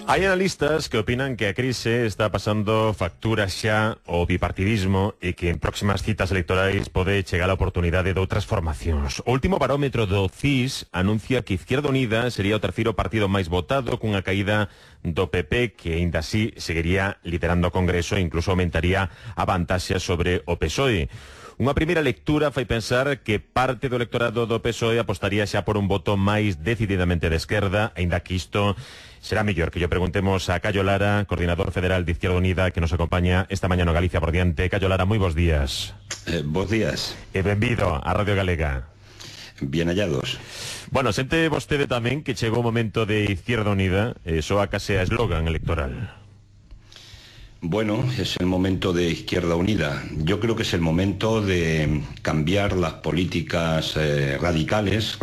Hai analistas que opinan que a crise está pasando factura xa ao bipartidismo e que en próximas citas electorais pode chegar a oportunidade de outras formacións. O último barómetro do CIS anuncia que Izquierda Unida sería o terceiro partido máis votado, cunha caída do PP que aínda así seguiría liderando o Congreso e incluso aumentaría a vantaxe sobre o PSOE. Unha primeira lectura fai pensar que parte do electorado do PSOE apostaría xa por un voto máis decididamente de esquerda, aínda que isto será mellor que lle preguntemos a Cayo Lara, coordinador federal de Izquierda Unida, que nos acompaña esta mañá no Galicia por diante. Cayo Lara, moi bons días. Bos días. E benvido á Radio Galega. Bien hallados. Bueno, sente vostede tamén que chegou o momento de Izquierda Unida, soa case a eslogan electoral. Bueno, es el momento de Izquierda Unida. Yo creo que es el momento de cambiar las políticas radicales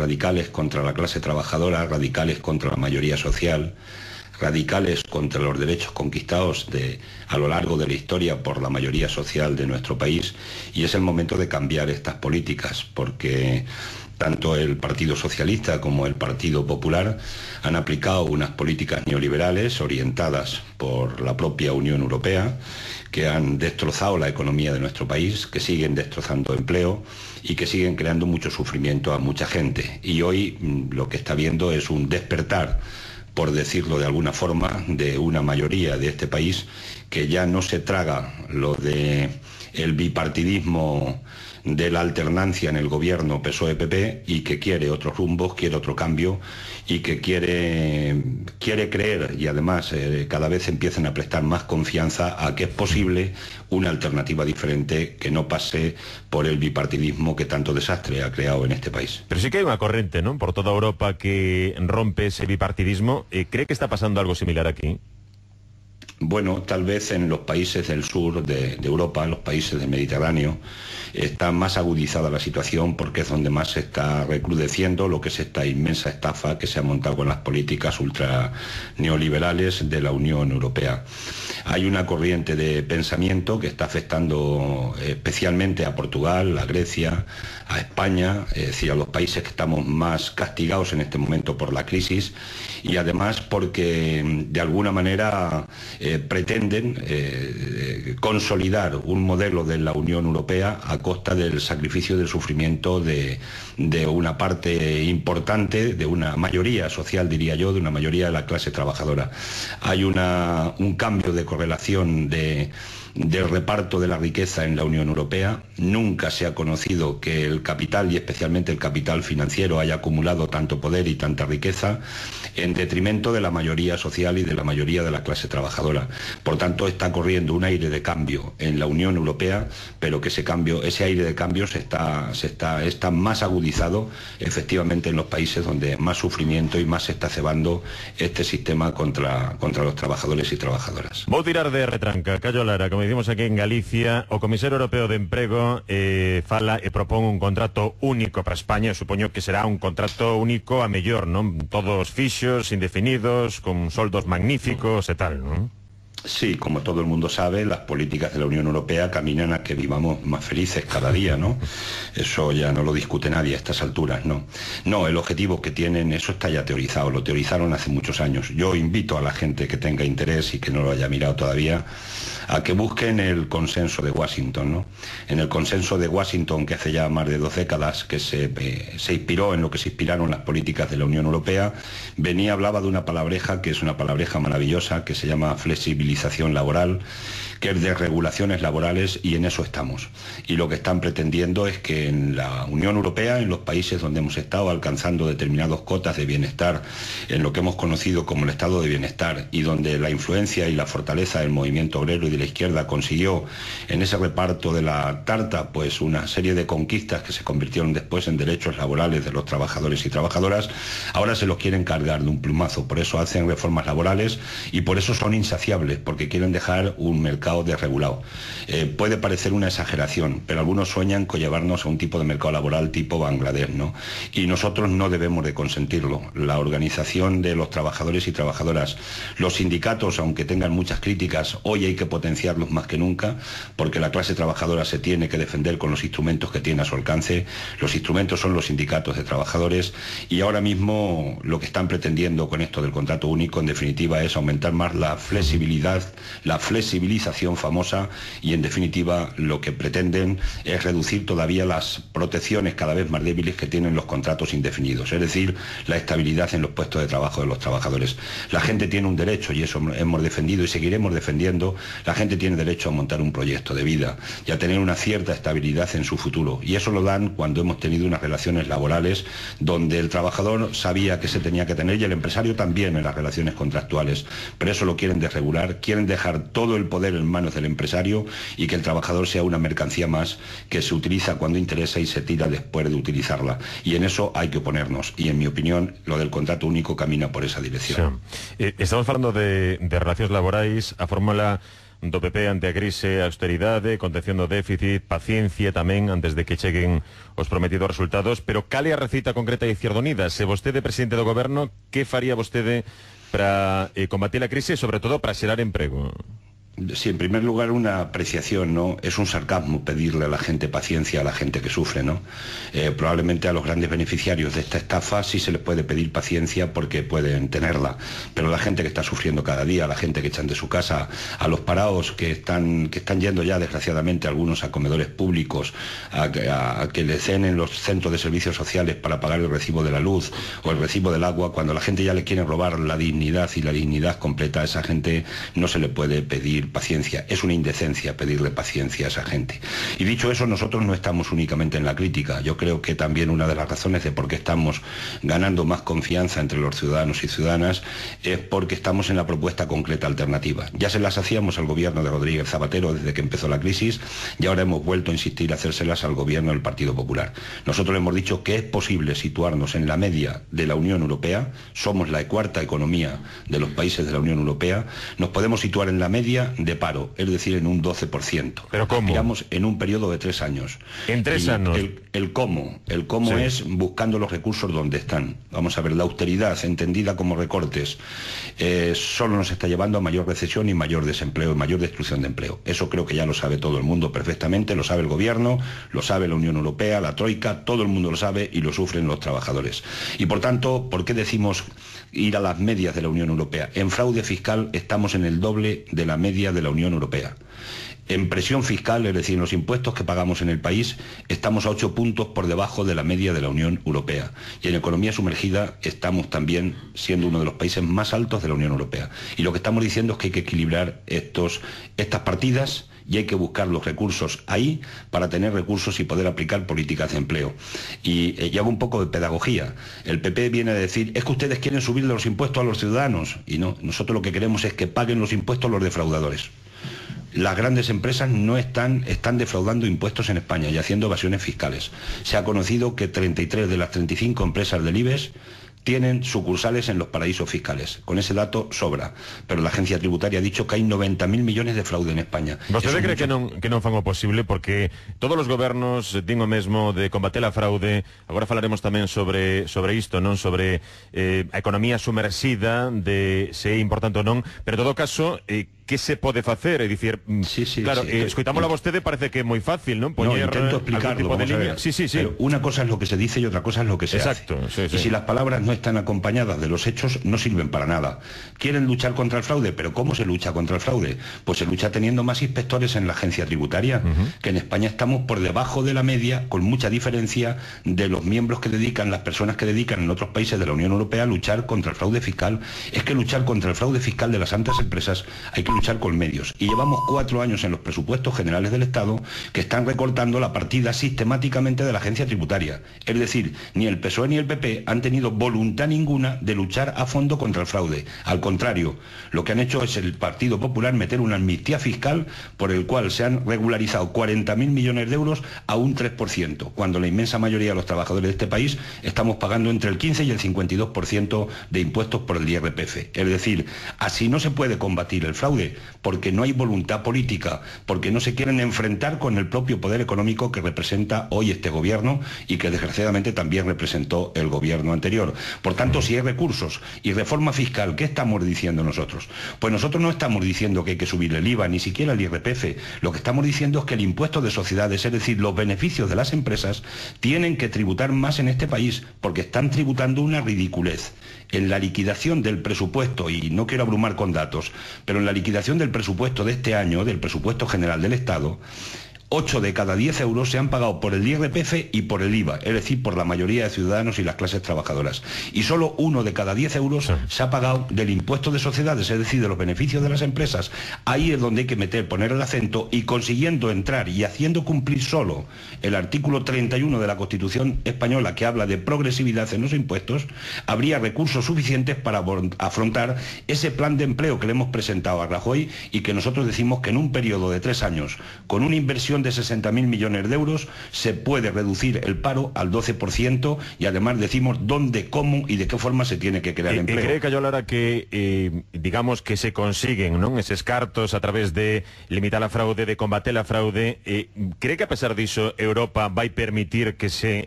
contra la clase trabajadora, radicales contra la mayoría social, radicales contra los derechos conquistados a lo largo de la historia por la mayoría social de nuestro país, y es el momento de cambiar estas políticas, porque tanto el Partido Socialista como el Partido Popular han aplicado unas políticas neoliberales orientadas por la propia Unión Europea, que han destrozado la economía de nuestro país, que siguen destrozando empleo y que siguen creando mucho sufrimiento a mucha gente. Y hoy lo que está viendo es un despertar, por decirlo de alguna forma, de una mayoría de este país que ya no se traga lo de el bipartidismo de la alternancia en el gobierno PSOE-PP y que quiere otros rumbos, quiere otro cambio y que quiere creer, y además cada vez empiezan a prestar más confianza a que es posible una alternativa diferente que no pase por el bipartidismo que tanto desastre ha creado en este país. Pero sí que hay una corriente, ¿no?, por toda Europa que rompe ese bipartidismo. ¿Cree que está pasando algo similar aquí? Bueno, tal vez en los países del sur de Europa, los países del Mediterráneo, está más agudizada la situación porque es donde más se está recrudeciendo lo que es esta inmensa estafa que se ha montado con las políticas ultra neoliberales de la Unión Europea. Hay una corriente de pensamiento que está afectando especialmente a Portugal, a Grecia, a España, es decir, a los países que estamos más castigados en este momento por la crisis, y además porque de alguna manera pretenden consolidar un modelo de la Unión Europea a costa del sacrificio, del sufrimiento de una parte importante, de una mayoría social, diría yo, de una mayoría de la clase trabajadora. Hay un cambio de correlación del reparto de la riqueza en la Unión Europea. Nunca se ha conocido que el capital, y especialmente el capital financiero, haya acumulado tanto poder y tanta riqueza en detrimento de la mayoría social y de la mayoría de la clase trabajadora. Por tanto, está corriendo un aire de cambio en la Unión Europea, pero que ese aire de cambio está más agudizado efectivamente en los países donde más sufrimiento y más se está cebando este sistema contra los trabajadores y trabajadoras. Vou tirar de retranca, Cayo Lara. Como dicimos aquí en Galicia, o Comisario Europeo de Emprego fala e propón un contrato único para España. Supoño que será un contrato único a mellor, non? Todos fixos, indefinidos, con soldos magníficos e tal, non? Sí, como todo el mundo sabe, las políticas de la Unión Europea caminan a que vivamos más felices cada día, ¿no? Eso ya no lo discute nadie a estas alturas, ¿no? No, el objetivo que tienen, eso está ya teorizado, lo teorizaron hace muchos años. Yo invito a la gente que tenga interés y que no lo haya mirado todavía a que busquen el consenso de Washington, ¿no? En el consenso de Washington, que hace ya más de 2 décadas, que se inspiró en lo que se inspiraron las políticas de la Unión Europea, hablaba de una palabreja que es una palabreja maravillosa, que se llama flexibilización laboral, que es de regulaciones laborales, y en eso estamos. Y lo que están pretendiendo es que en la Unión Europea, en los países donde hemos estado alcanzando determinadas cotas de bienestar, en lo que hemos conocido como el estado de bienestar, y donde la influencia y la fortaleza del movimiento obrero y de la izquierda consiguió en ese reparto de la tarta pues una serie de conquistas que se convirtieron después en derechos laborales de los trabajadores y trabajadoras, ahora se los quieren cargar de un plumazo. Por eso hacen reformas laborales y por eso son insaciables, porque quieren dejar un mercado desregulado. Puede parecer una exageración, pero algunos sueñan con llevarnos a un tipo de mercado laboral tipo Bangladesh, ¿no? Y nosotros no debemos de consentirlo. La organización de los trabajadores y trabajadoras, los sindicatos, aunque tengan muchas críticas, hoy hay que potenciarlos más que nunca, porque la clase trabajadora se tiene que defender con los instrumentos que tiene a su alcance. Los instrumentos son los sindicatos de trabajadores, y ahora mismo lo que están pretendiendo con esto del contrato único, en definitiva, es aumentar más la flexibilidad, la flexibilización famosa, y en definitiva lo que pretenden es reducir todavía las protecciones cada vez más débiles que tienen los contratos indefinidos, es decir, la estabilidad en los puestos de trabajo de los trabajadores. La gente tiene un derecho, y eso hemos defendido y seguiremos defendiendo, la gente tiene derecho a montar un proyecto de vida y a tener una cierta estabilidad en su futuro, y eso lo dan cuando hemos tenido unas relaciones laborales donde el trabajador sabía que se tenía que tener, y el empresario también, en las relaciones contractuales. Pero eso lo quieren desregular, quieren dejar todo el poder en manos del empresario, y que el trabajador sea una mercancía más que se utiliza cuando interesa y se tira después de utilizarla. Y en eso hay que oponernos, y en mi opinión lo del contrato único camina por esa dirección. Sí. Estamos hablando de relacións laborais, a fórmula do PP ante a crise, a austeridade, contención do déficit, paciencia tamén antes de que cheguen os prometidos resultados, pero cal é a receita concreta de Izquierda Unida? Se vostede é presidente do goberno, que faría vostede para combatir a crise e sobre todo para xerar emprego? Sí, en primer lugar una apreciación, ¿no? Es un sarcasmo pedirle a la gente paciencia, a la gente que sufre, ¿no? Probablemente a los grandes beneficiarios de esta estafa sí se les puede pedir paciencia porque pueden tenerla, pero la gente que está sufriendo cada día, la gente que echan de su casa, a los parados que están yendo ya desgraciadamente algunos a comedores públicos, a que les den en los centros de servicios sociales para pagar el recibo de la luz o el recibo del agua, cuando la gente ya le quiere robar la dignidad, y la dignidad completa a esa gente no se le puede pedir paciencia. Es una indecencia pedirle paciencia a esa gente. Y dicho eso, nosotros no estamos únicamente en la crítica. Yo creo que también una de las razones de por qué estamos ganando más confianza entre los ciudadanos y ciudadanas es porque estamos en la propuesta concreta alternativa. Ya se las hacíamos al gobierno de Rodríguez Zapatero desde que empezó la crisis, y ahora hemos vuelto a insistir a hacérselas al gobierno del Partido Popular. Nosotros hemos dicho que es posible situarnos en la media de la Unión Europea, somos la cuarta economía de los países de la Unión Europea, nos podemos situar en la media de paro, es decir, en un 12%. ¿Pero cómo? Aspiramos en un periodo de 3 años. En 3 años. El cómo sí. Es buscando los recursos donde están. Vamos a ver, la austeridad, entendida como recortes, solo nos está llevando a mayor recesión y mayor desempleo, y mayor destrucción de empleo. Eso creo que ya lo sabe todo el mundo perfectamente, lo sabe el gobierno, lo sabe la Unión Europea, la Troika, todo el mundo lo sabe, y lo sufren los trabajadores. Y por tanto, ¿por qué decimos ir a las medias de la Unión Europea? En fraude fiscal estamos en el doble de la media de la Unión Europea. En presión fiscal, es decir, en los impuestos que pagamos en el país, estamos a 8 puntos por debajo de la media de la Unión Europea. Y en economía sumergida estamos también siendo uno de los países más altos de la Unión Europea. Y lo que estamos diciendo es que hay que equilibrar estas partidas, y hay que buscar los recursos ahí para tener recursos y poder aplicar políticas de empleo. Y hago un poco de pedagogía. El PP viene a decir, es que ustedes quieren subirle los impuestos a los ciudadanos, y no, nosotros lo que queremos es que paguen los impuestos los defraudadores. Las grandes empresas no están defraudando impuestos en España y haciendo evasiones fiscales. Se ha conocido que 33 de las 35 empresas del IBEX tienen sucursales en los paraísos fiscales. Con ese dato sobra, pero la agencia tributaria ha dicho que hay 90.000 millones de fraude en España. ¿Vostede cree que non fan o posible? Porque todos os gobernos din o mesmo de combater a fraude. Agora falaremos tamén sobre isto, non sobre a economía sumersida, de se é importante ou non, pero en todo caso, que se pode facer? É dicir, claro, escoitámoslo a vostede, parece que é moi fácil, non? Poñer intento explicarlo, tipo de línea. Sí. Pero una cosa es lo que se dice y otra cosa es lo que se hace. Y si las palabras no están acompañadas de los hechos, no sirven para nada. Quieren luchar contra el fraude, pero ¿cómo se lucha contra el fraude? Pues se lucha teniendo más inspectores en la agencia tributaria, que en España estamos por debajo de la media, con mucha diferencia de los miembros que dedican, las personas que dedican en otros países de la Unión Europea a luchar contra el fraude fiscal. Es que luchar contra el fraude fiscal de las santas empresas hay que luchar con medios. Y llevamos 4 años en los presupuestos generales del Estado que están recortando la partida sistemáticamente de la agencia tributaria. Es decir, ni el PSOE ni el PP han tenido voluntad ninguna de luchar a fondo contra el fraude. Al contrario, lo que han hecho es el Partido Popular meter una amnistía fiscal por el cual se han regularizado 40.000 millones de euros a un 3%, cuando la inmensa mayoría de los trabajadores de este país estamos pagando entre el 15 y el 52% de impuestos por el IRPF. Es decir, así no se puede combatir el fraude. fraude, porque no hay voluntad política, porque no se quieren enfrentar con el propio poder económico que representa hoy este gobierno y que desgraciadamente también representó el gobierno anterior. Por tanto, si hay recursos y reforma fiscal, ¿qué estamos diciendo nosotros? Pues nosotros no estamos diciendo que hay que subir el IVA, ni siquiera el IRPF. Lo que estamos diciendo es que el impuesto de sociedades, es decir, los beneficios de las empresas, tienen que tributar más en este país, porque están tributando una ridiculez. En la liquidación del presupuesto, y no quiero abrumar con datos, pero en la liquidación del presupuesto de este año, del presupuesto general del Estado, 8 de cada 10 euros se han pagado por el IRPF y por el IVA, es decir, por la mayoría de ciudadanos y las clases trabajadoras. Y solo 1 de cada 10 euros se ha pagado del impuesto de sociedades, es decir, de los beneficios de las empresas. Ahí es donde hay que poner el acento, y consiguiendo entrar y haciendo cumplir solo el artículo 31 de la Constitución española, que habla de progresividad en los impuestos, habría recursos suficientes para afrontar ese plan de empleo que le hemos presentado a Rajoy y que nosotros decimos que en un periodo de 3 años, con una inversión de 60.000 millones de euros, se puede reducir el paro al 12%, y además decimos dónde, cómo y de qué forma se tiene que crear empleo. ¿Cree, Cayo Lara, que digamos que se consiguen, ¿no?, esos cartos a través de limitar la fraude, de combater la fraude? ¿Cree que a pesar diso Europa vai permitir que se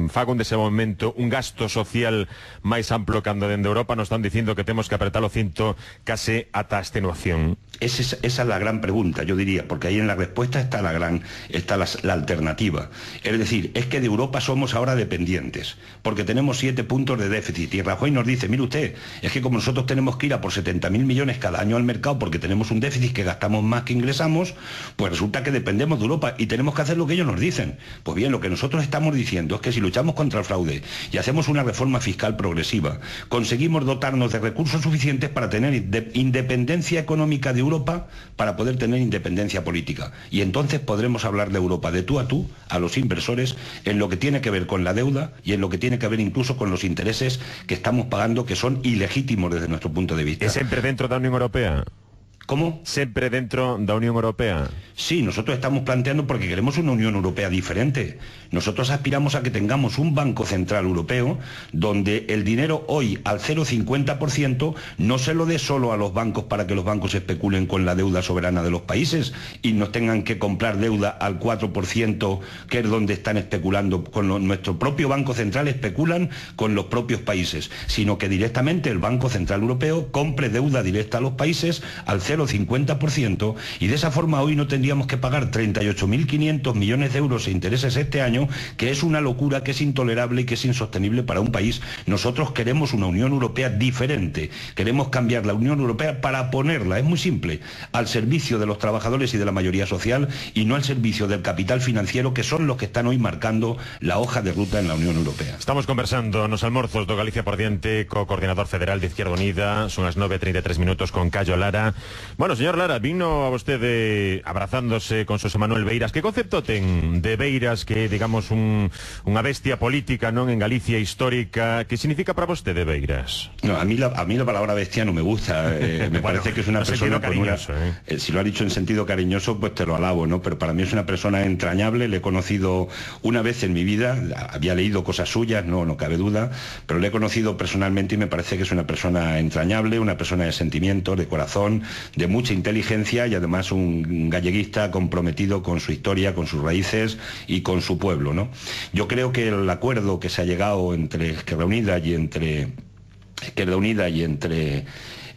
faga un desenvolvemento, un gasto social máis amplo cando dende Europa nos están dicindo que temos que apretar o cinto case ata a extenuación? Esa es la gran pregunta, yo diría, porque ahí en la respuesta está la alternativa. Es decir, es que de Europa somos ahora dependientes, porque tenemos 7 puntos de déficit, y Rajoy nos dice, mire usted, es que como nosotros tenemos que ir a por 70.000 millones cada año al mercado porque tenemos un déficit que gastamos más que ingresamos, pues resulta que dependemos de Europa y tenemos que hacer lo que ellos nos dicen. Pues bien, lo que nosotros estamos diciendo es que si luchamos contra el fraude y hacemos una reforma fiscal progresiva, conseguimos dotarnos de recursos suficientes para tener independencia económica de Europa, para poder tener independencia política. Y entonces podremos hablar de Europa de tú a los inversores, en lo que tiene que ver con la deuda y en lo que tiene que ver incluso con los intereses que estamos pagando, que son ilegítimos desde nuestro punto de vista. ¿Es siempre dentro de la Unión Europea? ¿Cómo? ¿Siempre dentro de la Unión Europea? Sí, nosotros estamos planteando porque queremos una Unión Europea diferente. Nosotros aspiramos a que tengamos un Banco Central Europeo donde el dinero hoy al 0,50% no se lo dé solo a los bancos para que los bancos especulen con la deuda soberana de los países y nos tengan que comprar deuda al 4%, que es donde están especulando con nuestro propio Banco Central, especulan con los propios países, sino que directamente el Banco Central Europeo compre deuda directa a los países al 0,50%, y de esa forma hoy no tendríamos que pagar 38.500 millones de euros de intereses este año, que es una locura, que es intolerable y que es insostenible para un país. Nosotros queremos una Unión Europea diferente, queremos cambiar la Unión Europea para ponerla, es muy simple, al servicio de los trabajadores y de la mayoría social, y no al servicio del capital financiero, que son los que están hoy marcando la hoja de ruta en la Unión Europea. Estamos conversando nos almorzos do Galicia por diante co coordinador federal de Izquierda Unida. Son as 9:33 con Cayo Lara. Bueno, señor Lara, vino a vostede abrazándose con Xosé Manuel Beiras. Que concepto ten de Beiras, que digamos unha bestia política, non, en Galicia histórica? Que significa para vostede Beiras? No, a mí la palabra bestia no me gusta. Me bueno, parece que es una persona con una... Si lo ha dicho en sentido cariñoso, pues te lo alabo, ¿no? Pero para mí es una persona entrañable. Le he conocido una vez en mi vida, había leído cosas suyas, no cabe duda, pero le he conocido personalmente y me parece que es una persona entrañable, una persona de sentimientos, de corazón, de mucha inteligencia, y además un galleguista comprometido con su historia, con sus raíces y con su pueblo, ¿no? Yo creo que el acuerdo que se ha llegado entre Izquierda Unida y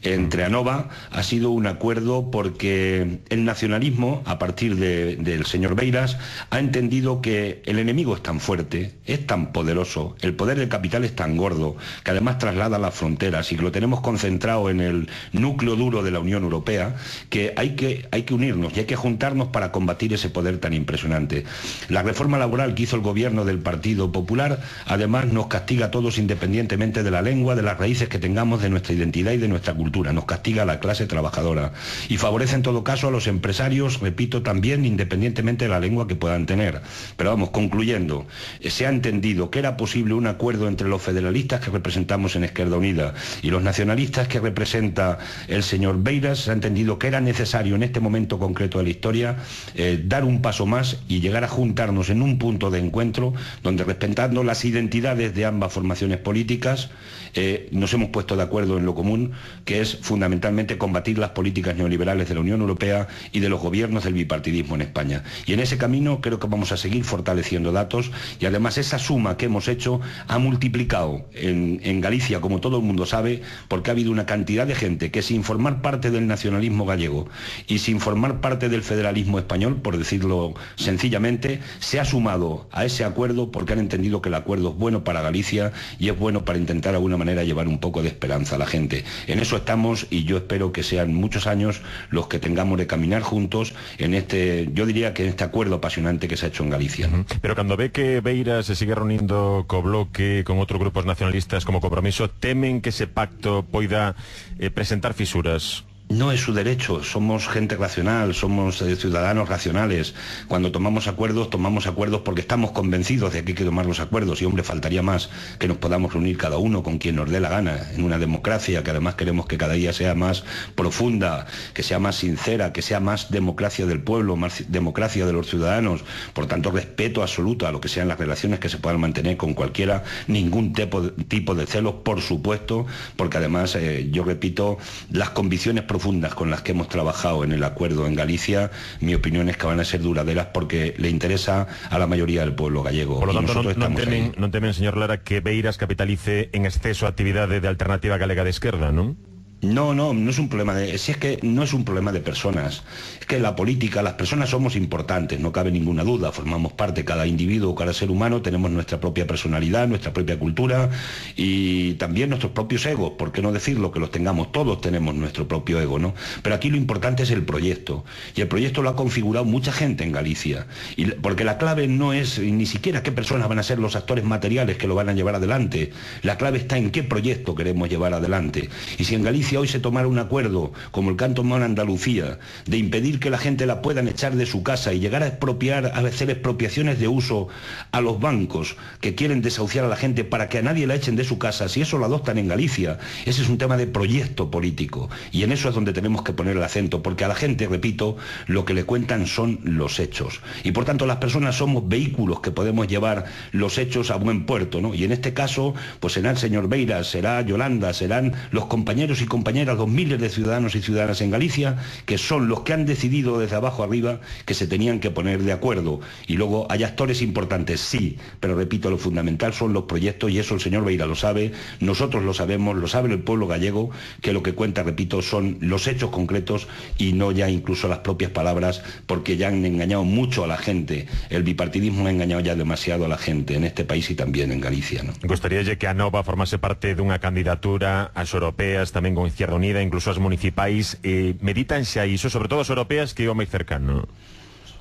entre ANOVA ha sido un acuerdo porque el nacionalismo, a partir del señor Beiras, ha entendido que el enemigo es tan fuerte, es tan poderoso, el poder del capital es tan gordo, que además traslada las fronteras y que lo tenemos concentrado en el núcleo duro de la Unión Europea, que hay que unirnos y hay que juntarnos para combatir ese poder tan impresionante. La reforma laboral que hizo el gobierno del Partido Popular, además nos castiga a todos independientemente de la lengua, de las raíces que tengamos, de nuestra identidad y de nuestra cultura. Nos castiga a la clase trabajadora y favorece en todo caso a los empresarios, repito, también independientemente de la lengua que puedan tener. Pero vamos, concluyendo, se ha entendido que era posible un acuerdo entre los federalistas que representamos en Izquierda Unida y los nacionalistas que representa el señor Beiras. Se ha entendido que era necesario en este momento concreto de la historia dar un paso más y llegar a juntarnos en un punto de encuentro donde, respetando las identidades de ambas formaciones políticas, nos hemos puesto de acuerdo en lo común, que es fundamentalmente combatir las políticas neoliberales de la Unión Europea y de los gobiernos del bipartidismo en España. Y en ese camino creo que vamos a seguir fortaleciendo datos, y además esa suma que hemos hecho ha multiplicado en Galicia, como todo el mundo sabe, porque ha habido una cantidad de gente que, sin formar parte del nacionalismo gallego y sin formar parte del federalismo español, por decirlo sencillamente, se ha sumado a ese acuerdo porque han entendido que el acuerdo es bueno para Galicia y es bueno para intentar de alguna manera llevar un poco de esperanza a la gente. En eso estamos, y yo espero que sean muchos años los que tengamos de caminar juntos en este, yo diría que en este acuerdo apasionante que se ha hecho en Galicia, ¿no? Pero cuando ve que Beira se sigue reuniendo co Bloque, con otros grupos nacionalistas como Compromiso, temen que ese pacto poida presentar fisuras? No es su derecho, somos gente racional, somos ciudadanos racionales. Cuando tomamos acuerdos porque estamos convencidos de que hay que tomar los acuerdos, y hombre, faltaría más que nos podamos reunir cada uno con quien nos dé la gana, en una democracia que además queremos que cada día sea más profunda, que sea más sincera, que sea más democracia del pueblo, más democracia de los ciudadanos, por tanto respeto absoluto a lo que sean las relaciones que se puedan mantener con cualquiera, ningún tipo de celos, por supuesto, porque además, yo repito, las convicciones profundas con las que hemos trabajado en el acuerdo en Galicia, mi opinión es que van a ser duraderas porque le interesa a la mayoría del pueblo gallego. Por lo tanto, non temen, señor Lara, que Beiras capitalice en exceso a actividade de Alternativa Galega de Esquerda, non? No es un problema si es que no es un problema de personas, es que la política, las personas somos importantes, no cabe ninguna duda, formamos parte, cada individuo, cada ser humano, tenemos nuestra propia personalidad, nuestra propia cultura y también nuestros propios egos, ¿por qué no decirlo? Que los tengamos, todos tenemos nuestro propio ego, ¿no? Pero aquí lo importante es el proyecto, y el proyecto lo ha configurado mucha gente en Galicia, porque la clave no es ni siquiera qué personas van a ser los actores materiales que lo van a llevar adelante, la clave está en qué proyecto queremos llevar adelante, y si en Galicia hoy se tomara un acuerdo, como el que han tomado en Andalucía, de impedir que la gente la puedan echar de su casa y llegar a expropiar, a hacer expropiaciones de uso a los bancos que quieren desahuciar a la gente para que a nadie la echen de su casa, si eso lo adoptan en Galicia, ese es un tema de proyecto político, y en eso es donde tenemos que poner el acento, porque a la gente, repito, lo que le cuentan son los hechos, y por tanto las personas somos vehículos que podemos llevar los hechos a buen puerto, ¿no? Y en este caso, pues será el señor Beiras, será Yolanda, serán los compañeros y compañeras, los miles de ciudadanos y ciudadanas en Galicia, que son los que han decidido desde abajo arriba que se tenían que poner de acuerdo. Y luego hay actores importantes, sí, pero repito, lo fundamental son los proyectos, y eso el señor Beira lo sabe, nosotros lo sabemos, lo sabe el pueblo gallego, que lo que cuenta, repito, son los hechos concretos y no ya incluso las propias palabras, porque ya han engañado mucho a la gente. El bipartidismo ha engañado ya demasiado a la gente en este país y también en Galicia, ¿no? Gustaríalle que a Nova formase parte dunha candidatura ás europeas, tamén con Izquierda Unida, incluso as municipais, meditan xa iso, sobre todo as europeas, que é o máis cercano?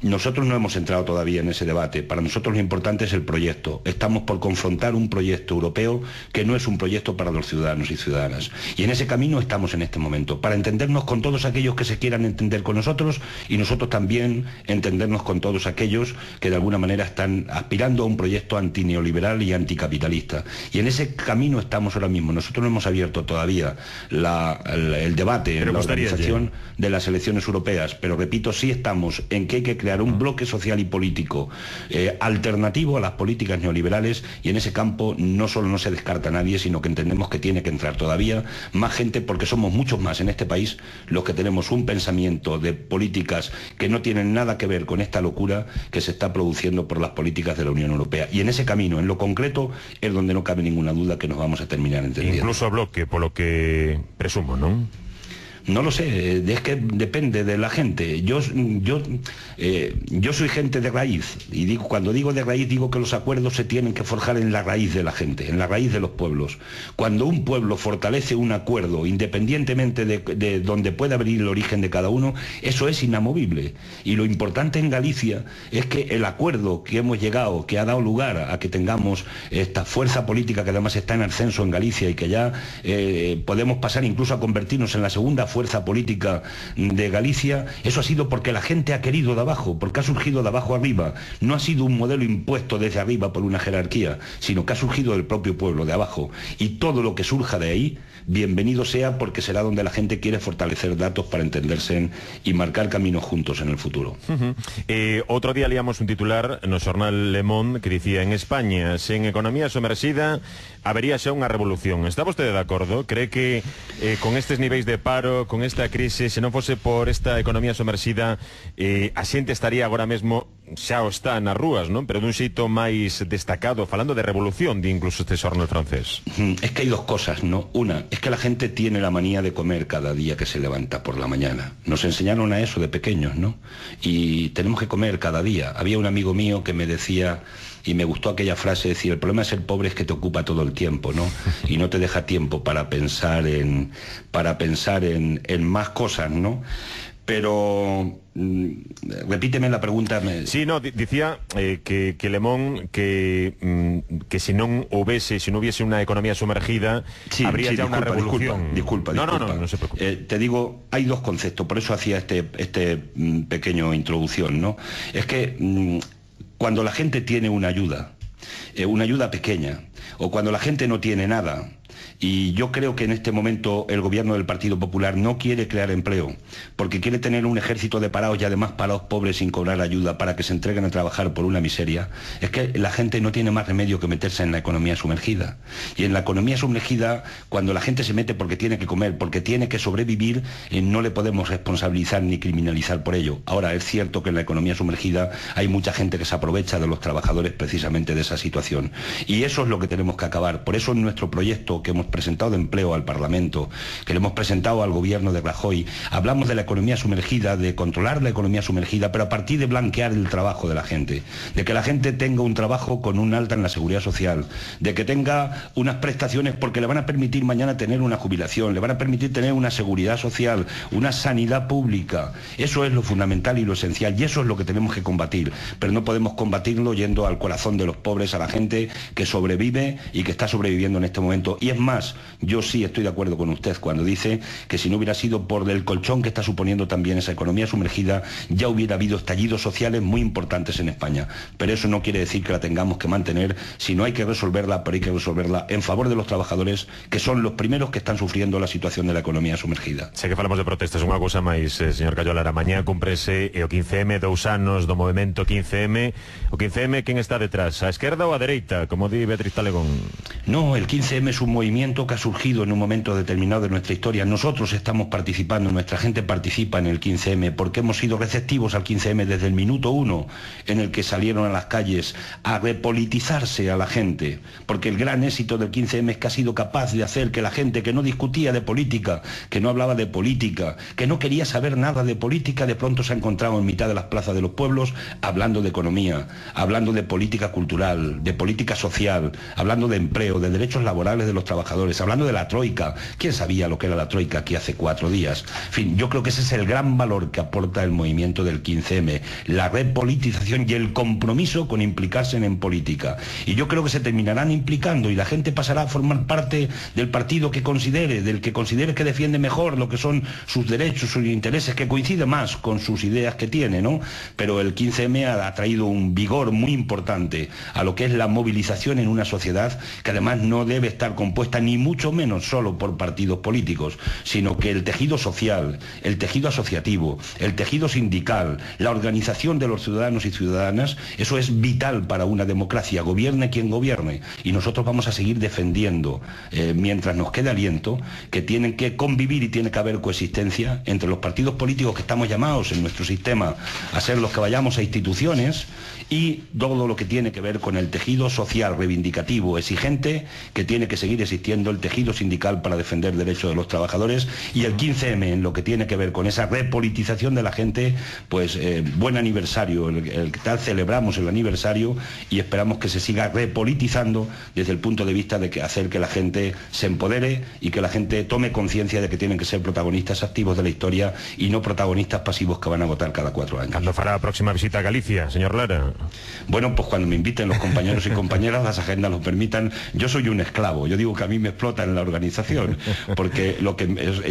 Nosotros no hemos entrado todavía en ese debate. Para nosotros lo importante es el proyecto. Estamos por confrontar un proyecto europeo que no es un proyecto para los ciudadanos y ciudadanas. Y en ese camino estamos en este momento, para entendernos con todos aquellos que se quieran entender con nosotros, y nosotros también entendernos con todos aquellos que de alguna manera están aspirando a un proyecto antineoliberal y anticapitalista. Y en ese camino estamos ahora mismo. Nosotros no hemos abierto todavía el debate en la organización de las elecciones europeas, pero repito, sí estamos en que hay que crear un bloque social y político alternativo a las políticas neoliberales, y en ese campo no solo no se descarta a nadie, sino que entendemos que tiene que entrar todavía más gente, porque somos muchos más en este país los que tenemos un pensamiento de políticas que no tienen nada que ver con esta locura que se está produciendo por las políticas de la Unión Europea. Y en ese camino, en lo concreto, es donde no cabe ninguna duda que nos vamos a terminar entendiendo. Incluso a Bloque, por lo que presumo, ¿no? No lo sé, es que depende de la gente. Yo soy gente de raíz, y cuando digo de raíz digo que los acuerdos se tienen que forjar en la raíz de la gente, en la raíz de los pueblos. Cuando un pueblo fortalece un acuerdo, independientemente de donde pueda venir el origen de cada uno, eso es inamovible. Y lo importante en Galicia es que el acuerdo que hemos llegado, que ha dado lugar a que tengamos esta fuerza política que además está en ascenso en Galicia, y que ya podemos pasar incluso a convertirnos en la segunda fuerza política de Galicia, eso ha sido porque la gente ha querido de abajo, porque ha surgido de abajo arriba. No ha sido un modelo impuesto desde arriba por una jerarquía, sino que ha surgido del propio pueblo, de abajo. Y todo lo que surja de ahí, bienvenido sea, porque será donde la gente quiere fortalecer datos para entenderse y marcar caminos juntos en el futuro. Outro día liamos un titular no xornal Le Monde que dicía: en España, sen economía somersida, habería xa unha revolución. Está vostede de acordo? Cree que con estes niveis de paro, con esta crise, se non fose por esta economía somersida, a xente estaría agora mesmo, xa o está nas rúas, non? Pero dun xeito máis destacado, falando de revolución, di incluso este xornal francés. Es que hay dos cosas, ¿no? Una, es que la gente tiene la manía de comer cada día que se levanta por la mañana. Nos enseñaron a eso de pequeños, ¿no? Y tenemos que comer cada día. Había un amigo mío que me decía, y me gustó aquella frase, decir, el problema de ser pobre es que te ocupa todo el tiempo, ¿no? Y no te deja tiempo para pensar en más cosas, ¿no? Pero repíteme la pregunta. Sí, no, decía que Le Monde que si no hubiese una economía sumergida, sí, habría ya una revolución. Disculpa. No se preocupe. Te digo, hay dos conceptos, por eso hacía este pequeño introducción, ¿no? Es que cuando la gente tiene una ayuda pequeña, o cuando la gente no tiene nada, y yo creo que en este momento el gobierno del Partido Popular no quiere crear empleo, porque quiere tener un ejército de parados y además parados pobres sin cobrar ayuda para que se entreguen a trabajar por una miseria, es que la gente no tiene más remedio que meterse en la economía sumergida. Y en la economía sumergida, cuando la gente se mete porque tiene que comer, porque tiene que sobrevivir, no le podemos responsabilizar ni criminalizar por ello. Ahora, es cierto que en la economía sumergida hay mucha gente que se aprovecha de los trabajadores precisamente de esa situación. Y eso es lo que tenemos que acabar. Por eso en nuestro proyecto que hemos presentado de empleo al Parlamento, que le hemos presentado al gobierno de Rajoy, hablamos de la economía sumergida, de controlar la economía sumergida, pero a partir de blanquear el trabajo de la gente, de que la gente tenga un trabajo con un alta en la seguridad social, de que tenga unas prestaciones porque le van a permitir mañana tener una jubilación, le van a permitir tener una seguridad social, una sanidad pública. Eso es lo fundamental y lo esencial, y eso es lo que tenemos que combatir, pero no podemos combatirlo yendo al corazón de los pobres, a la gente que sobrevive y que está sobreviviendo en este momento. Y es más, yo sí estoy de acuerdo con usted cuando dice que si no hubiera sido por el colchón que está suponiendo también esa economía sumergida, ya hubiera habido estallidos sociales muy importantes en España. Pero eso no quiere decir que la tengamos que mantener, sino hay que resolverla, pero hay que resolverla en favor de los trabajadores, que son los primeros que están sufriendo la situación de la economía sumergida. Sé que falamos de protestas, unha cousa máis, señor Callo Lara. Mañá cúmprese o 15M, 2 anos do movimento 15M. O 15M, quen está detrás? A esquerda ou a dereita, como di Beatriz Talegón? No, el 15M es un movimiento que ha surgido en un momento determinado de nuestra historia. Nosotros estamos participando, nuestra gente participa en el 15M, porque hemos sido receptivos al 15M desde el minuto 1 en el que salieron a las calles a repolitizarse a la gente, porque el gran éxito del 15M es que ha sido capaz de hacer que la gente que no discutía de política, que no hablaba de política, que no quería saber nada de política, de pronto se ha encontrado en mitad de las plazas de los pueblos hablando de economía, hablando de política cultural, de política social, hablando de empleo, de derechos laborales de los trabajadores, hablando de la troika. ¿Quién sabía lo que era la troika aquí hace 4 días? En fin, yo creo que ese es el gran valor que aporta el movimiento del 15M, la repolitización y el compromiso con implicarse en política. Y yo creo que se terminarán implicando y la gente pasará a formar parte del partido que considere, del que considere que defiende mejor lo que son sus derechos, sus intereses, que coincide más con sus ideas que tiene, ¿no? Pero el 15M ha traído un vigor muy importante a lo que es la movilización en una sociedad que además no debe estar compuesta ni mucho menos solo por partidos políticos, sino que el tejido social, el tejido asociativo, el tejido sindical, la organización de los ciudadanos y ciudadanas, eso es vital para una democracia, gobierne quien gobierne. Y nosotros vamos a seguir defendiendo, mientras nos quede aliento, que tienen que convivir y tiene que haber coexistencia entre los partidos políticos que estamos llamados en nuestro sistema a ser los que vayamos a instituciones y todo lo que tiene que ver con el tejido social reivindicativo, exigente, que tiene que seguir existiendo el tejido sindical para defender derechos de los trabajadores, y el 15M en lo que tiene que ver con esa repolitización de la gente, pues buen aniversario, el que tal celebramos el aniversario y esperamos que se siga repolitizando desde el punto de vista de que hacer que la gente se empodere y que la gente tome conciencia de que tienen que ser protagonistas activos de la historia y no protagonistas pasivos que van a votar cada 4 años. ¿Cuándo fará la próxima visita a Galicia, señor Lara? Bueno, pues cuando me inviten los compañeros y compañeras, las agendas lo permitan. Yo soy un esclavo, yo digo que que a mí me explota en la organización, porque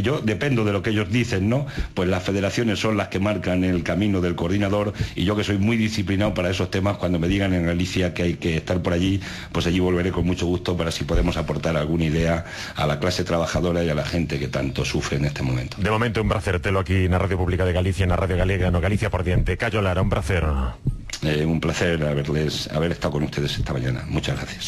yo dependo de lo que ellos dicen, ¿no? Pues las federaciones son las que marcan el camino del coordinador, y yo, que soy muy disciplinado para esos temas, cuando me digan en Galicia que hay que estar por allí, pues allí volveré con mucho gusto para si podemos aportar alguna idea a la clase trabajadora y a la gente que tanto sufre en este momento. De momento, un placer telo aquí na Radio Pública de Galicia, na Radio Galega, no Galicia por diante. Cayo Lara, un placer. Un placer haber estado con ustedes esta mañana. Muchas gracias.